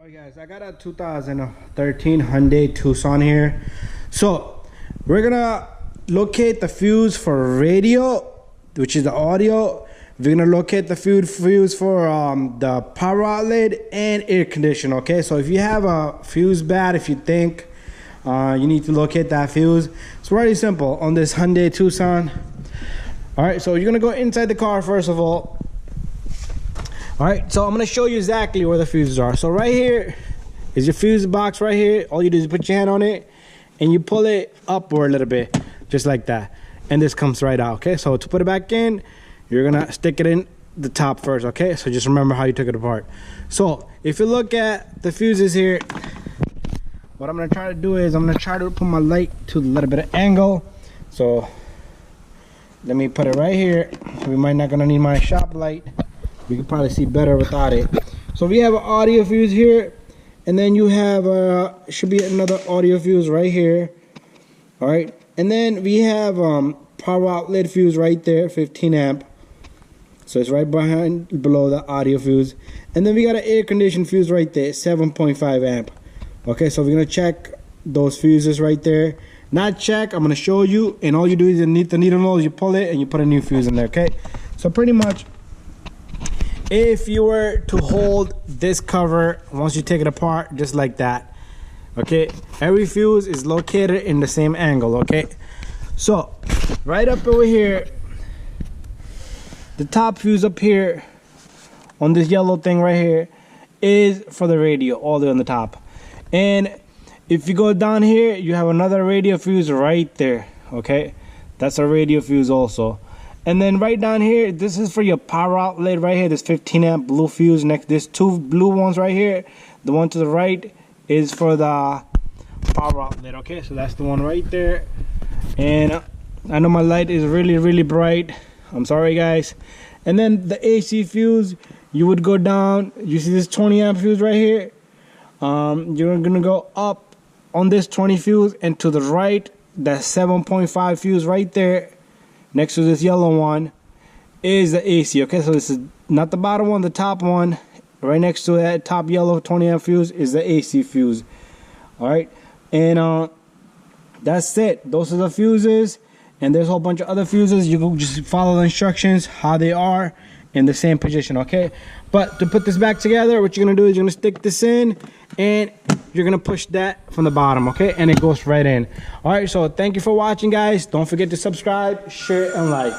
Alright guys, I got a 2013 Hyundai Tucson here. So we're gonna locate the fuse for radio, which is the audio. We're gonna locate the fuse for the power outlet and air conditioner. Okay, so if you have a fuse bad, if you think you need to locate that fuse, it's very simple on this Hyundai Tucson. Alright, so you're gonna go inside the car first of all. Alright, so I'm going to show you exactly where the fuses are. So right here is your fuse box right here. All you do is put your hand on it and you pull it upward a little bit, just like that. And this comes right out, okay? So to put it back in, you're going to stick it in the top first, okay? So just remember how you took it apart. So if you look at the fuses here, what I'm going to try to do is I'm going to try to put my light to a little bit of angle. So let me put it right here. We might not going to need my shop light. You can probably see better without it. So we have an audio fuse here, and then you have should be another audio fuse right here. All right, and then we have power outlet fuse right there, 15 amp. So it's right below the audio fuse, and then we got an air conditioning fuse right there, 7.5 amp. Okay, so we're gonna check those fuses right there. Not check, I'm gonna show you, and all you do is you need the needle nose, you pull it, and you put a new fuse in there. Okay, so pretty much, if you were to hold this cover, once you take it apart, just like that, okay, every fuse is located in the same angle, okay? So, right up over here, the top fuse up here, on this yellow thing right here, is for the radio, all the way on the top. And if you go down here, you have another radio fuse right there, okay? That's a radio fuse also. And then right down here, this is for your power outlet right here. This 15 amp blue fuse next. There's two blue ones right here. The one to the right is for the power outlet. Okay, so that's the one right there. And I know my light is really bright. I'm sorry guys. And then the AC fuse, you would go down. You see this 20 amp fuse right here. You're gonna go up on this 20 fuse, and to the right, that 7.5 fuse right there. Next to this yellow one is the AC, okay? So this is not the bottom one, the top one. Right next to that top yellow 20 amp fuse is the AC fuse. Alright, and that's it. Those are the fuses, and there's a whole bunch of other fuses. You can just follow the instructions, how they are in the same position, okay? But to put this back together, what you're gonna do is you're gonna stick this in, and you're gonna push that from the bottom, okay? And it goes right in. All right, so thank you for watching, guys. Don't forget to subscribe, share, and like.